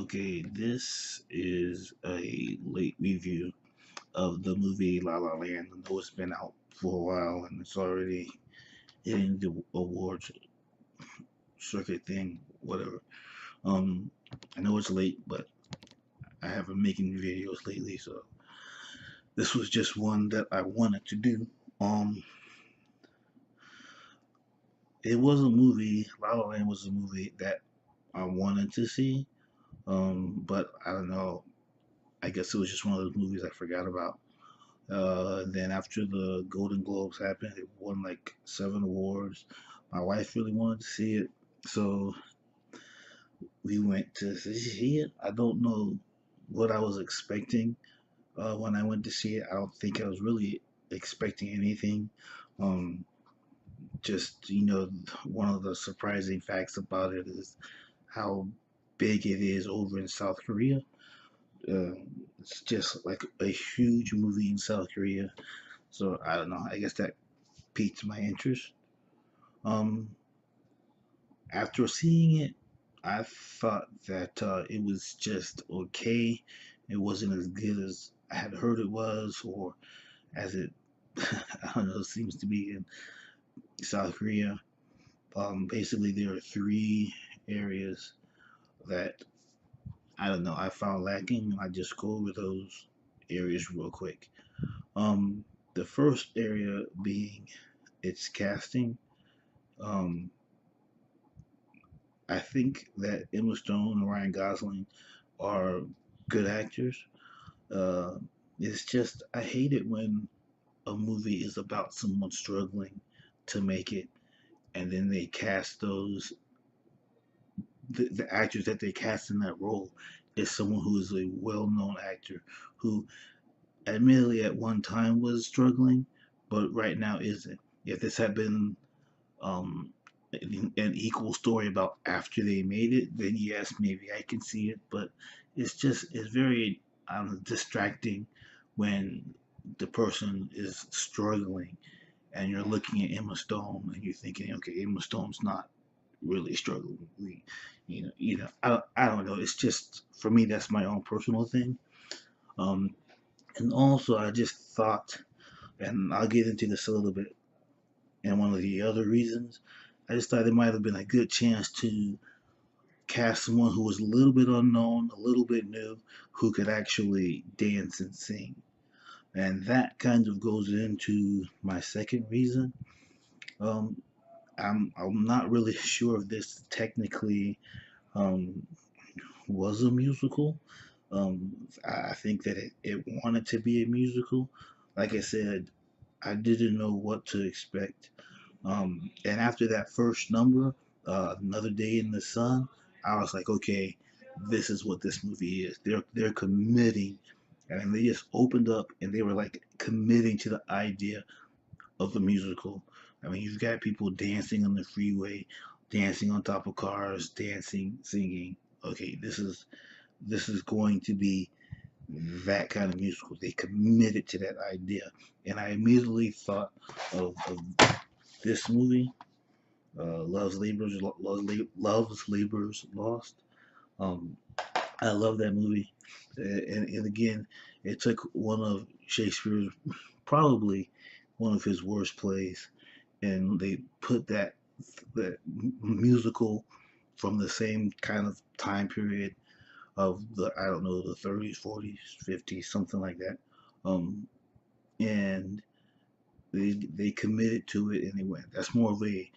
Okay, this is a late review of the movie La La Land. I know it's been out for a while and it's already hitting the awards circuit thing, whatever. Um, I know it's late, but I have been making videos lately, so this was just one that I wanted to do. Um, it was a movie. La La Land was a movie that I wanted to see. But I don't know. I guess it was just one of those movies I forgot about. Then after the Golden Globes happened, it won like 7 awards. My wife really wanted to see it, so we went to see it. I don't know what I was expecting when I went to see it. I don't think I was really expecting anything. Um, just one of the surprising facts about it is how big it is over in South Korea. Uh, it's just like a huge movie in South Korea. So I don't know. I guess that piqued my interest. Um, After seeing it, I thought that it was just okay. It wasn't as good as I had heard it was, or as it, I don't know, seems to be in South Korea. Basically, there are three areas that I don't know I found lacking, and I just go over those areas real quick. Um, the first area being its casting. Um, I think that Emma Stone and Ryan Gosling are good actors. Uh, it's just I hate it when a movie is about someone struggling to make it, and then they cast the actors that they cast in that role is someone who is a well-known actor who, admittedly, at one time was struggling, but right now isn't. If this had been um, an equal story about after they made it, then yes, maybe I can see it. But it's very distracting when the person is struggling and you're looking at Emma Stone and you're thinking, okay, Emma Stone's not really struggling. I don't know. It's just for me that's my own personal thing. Um, and also I just thought, and I'll get into this a little bit and one of the other reasons, I just thought it might have been a good chance to cast someone who was a little bit unknown, a little bit new, who could actually dance and sing. And that kind of goes into my second reason. Um, I'm not really sure if this technically um, was a musical. I think that it wanted to be a musical. Like I said, I didn't know what to expect. And after that first number, Another Day in the Sun, I was like, okay, this is what this movie is. They're committing, and they just opened up and they were like committing to the idea of the musical. I mean, you've got people dancing on the freeway, dancing on top of cars, dancing, singing. Okay, this is going to be that kind of musical. They committed to that idea, and I immediately thought of this movie, Love's Labor's Lost. Um, I love that movie, and again, it took one of Shakespeare's probably one of his worst plays, and they put that musical from the same kind of time period of the I don't know the 30s, 40s, 50s, something like that. Um, and they committed to it and they went. That's more of a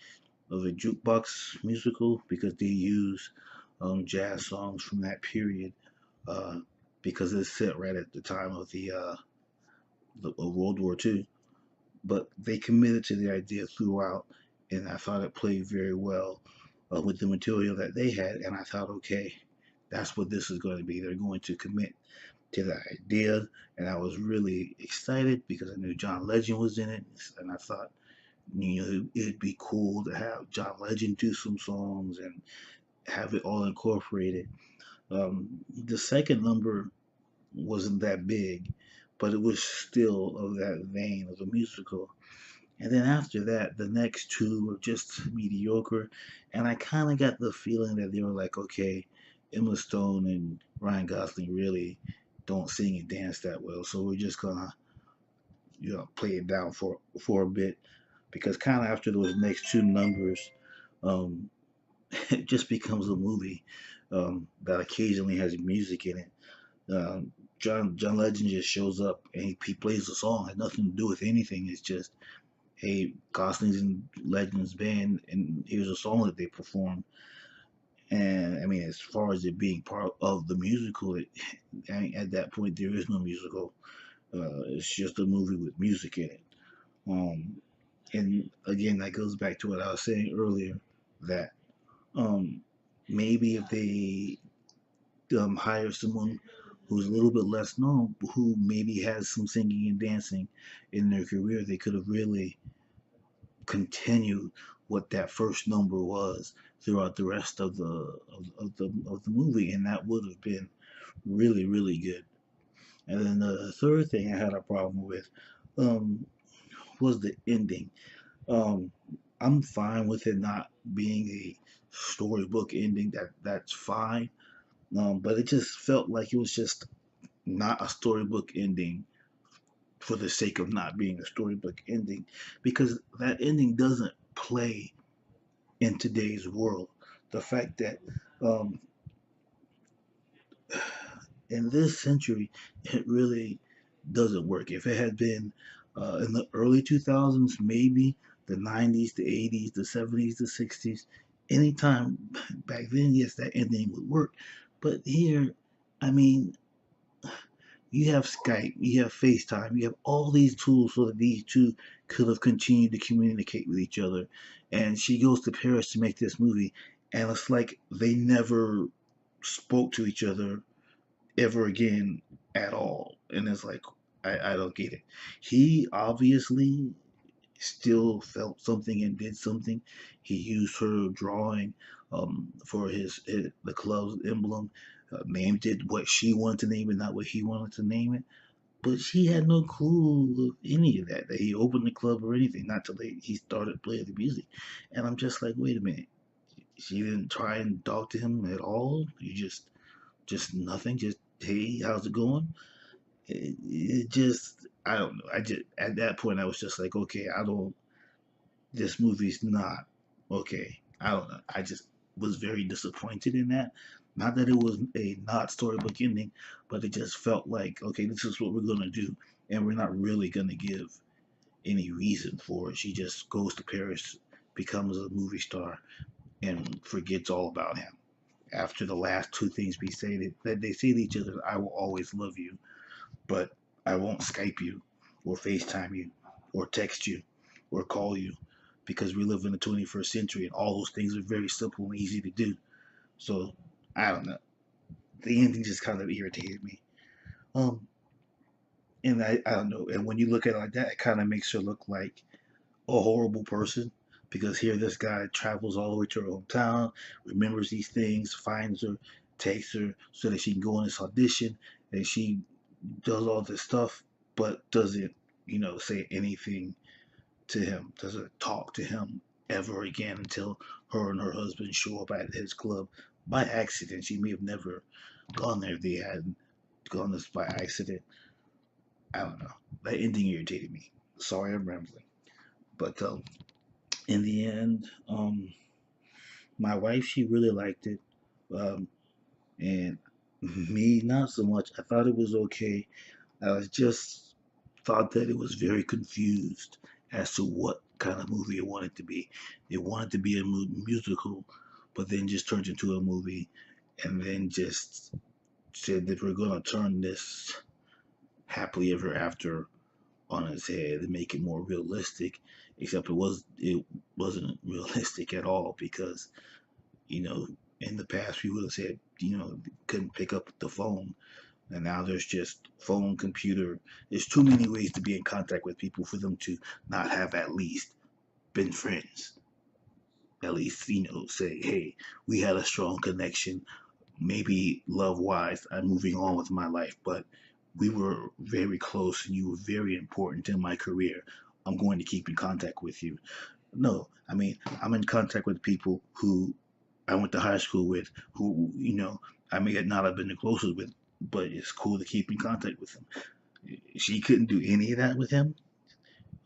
jukebox musical because they use jazz songs from that period uh, because it's set right at the time of of World War II. But they committed to the idea throughout, and I thought it played very well with the material that they had. And I thought, okay, that's what this is going to be. They're going to commit to the idea, and I was really excited because I knew John Legend was in it, and I thought, it'd be cool to have John Legend do some songs and have it all incorporated. The second number wasn't that big, but it was still of that vein of a musical. And then after that, the next two were just mediocre, and I kind of got the feeling that they were like, okay, Emma Stone and Ryan Gosling really don't sing and dance that well, so we're just gonna play it down for a bit because kind of after those next two numbers, um, it just becomes a movie that occasionally has music in it. John Legend just shows up and he plays the song. It has nothing to do with anything. It's just, hey, Gosling's in Legend's band, and here's a song that they perform. And I mean, as far as it being part of the musical, I mean, at that point there is no musical. It's just a movie with music in it. Um, and again, that goes back to what I was saying earlier that um, maybe if they hire someone who's a little bit less known, who maybe has some singing and dancing in their career, they could have really continued what that first number was throughout the rest of the movie, and that would have been really good. And then the third thing I had a problem with um, was the ending. Um, I'm fine with it not being a storybook ending. That's fine. But it just felt like it was just not a storybook ending for the sake of not being a storybook ending, because that ending doesn't play in today's world. The fact that um, in this century, it really doesn't work. If it had been in the early 2000s, maybe the 90s, the 80s, the 70s, the 60s, anytime back then, yes, that ending would work. But here, I mean, you have Skype, you have FaceTime, you have all these tools so that these two could have continued to communicate with each other. And she goes to Paris to make this movie, and it's like they never spoke to each other ever again at all. And it's like, I don't get it. He obviously still felt something and did something. He used her drawing for his the club's emblem, named it what she wanted to name it, not what he wanted to name it. But she had no clue of any of that, that he opened the club or anything, not till he started playing the music. And I'm just like, wait a minute. She didn't try and talk to him at all. You just nothing. Just, hey, how's it going? It just, I don't know. I just at that point I was just like, okay, I don't. This movie's not okay. I don't know. I just was very disappointed in that. Not that it was a not storybook ending, but it just felt like, okay, this is what we're gonna do, and we're not really gonna give any reason for it. She just goes to Paris, becomes a movie star, and forgets all about him. After the last two things we say that they say to each other, I will always love you, but I won't Skype you or FaceTime you or text you or call you because we live in the 21st century and all those things are very simple and easy to do. So I don't know. The ending just kind of irritated me. Um, and I don't know. And when you look at it like that, it kind of makes her look like a horrible person because here this guy travels all the way to her hometown, remembers these things, finds her, takes her so that she can go on this audition, and she does all this stuff, but doesn't, say anything to him, doesn't talk to him ever again until her and her husband show up at his club by accident. She may have never gone there if they hadn't gone this by accident. I don't know. That ending irritated me. Sorry, I'm rambling. But in the end, my wife, she really liked it. Um, and me, not so much. I thought it was okay. I was just thought that it was very confused as to what kind of movie it wanted to be. It wanted to be a musical, but then just turned into a movie, and then just said that we're gonna turn this happily ever after on its head and make it more realistic. Except it wasn't realistic at all because you know in the past we would have said couldn't pick up the phone, and now there's just phone, computer. There's too many ways to be in contact with people for them to not have at least been friends. At least, say, hey, we had a strong connection. Maybe love wise, I'm moving on with my life, but we were very close and you were very important in my career. I'm going to keep in contact with you. No, I'm in contact with people who I went to high school with, who I may not have been the closest with, but it's cool to keep in contact with him. She couldn't do any of that with him.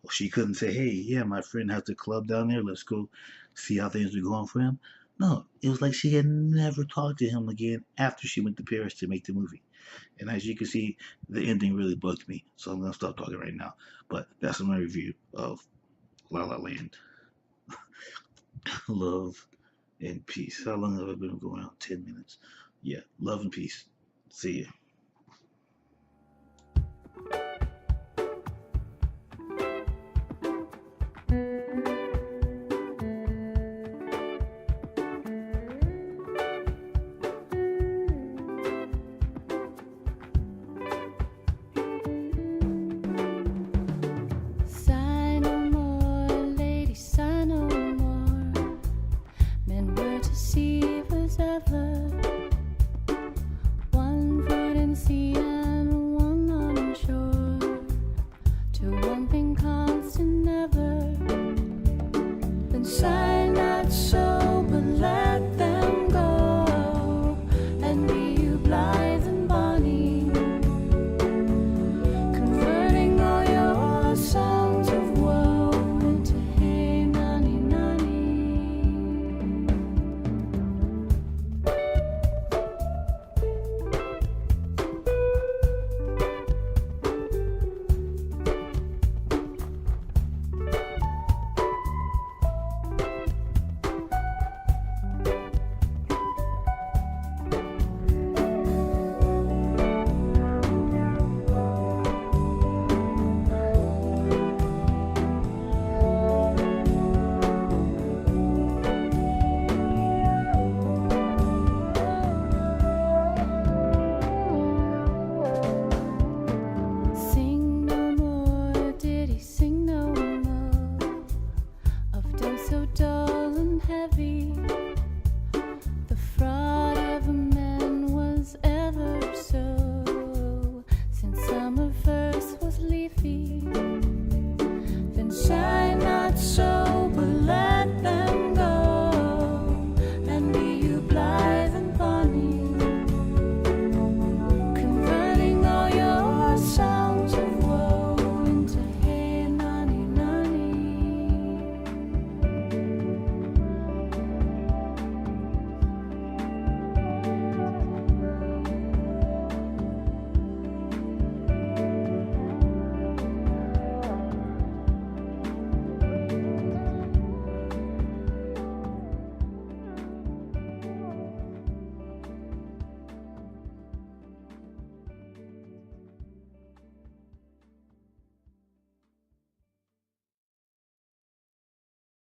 She couldn't say, "Hey, yeah, my friend has a club down there. Let's go see how things are going for him." No, it was like she had never talked to him again after she went to Paris to make the movie. And as you can see, the ending really bugged me. So I'm gonna stop talking right now. But that's my review of La La Land. Love and peace. How long have I been going on? 10 minutes. Yeah, love and peace. See ya.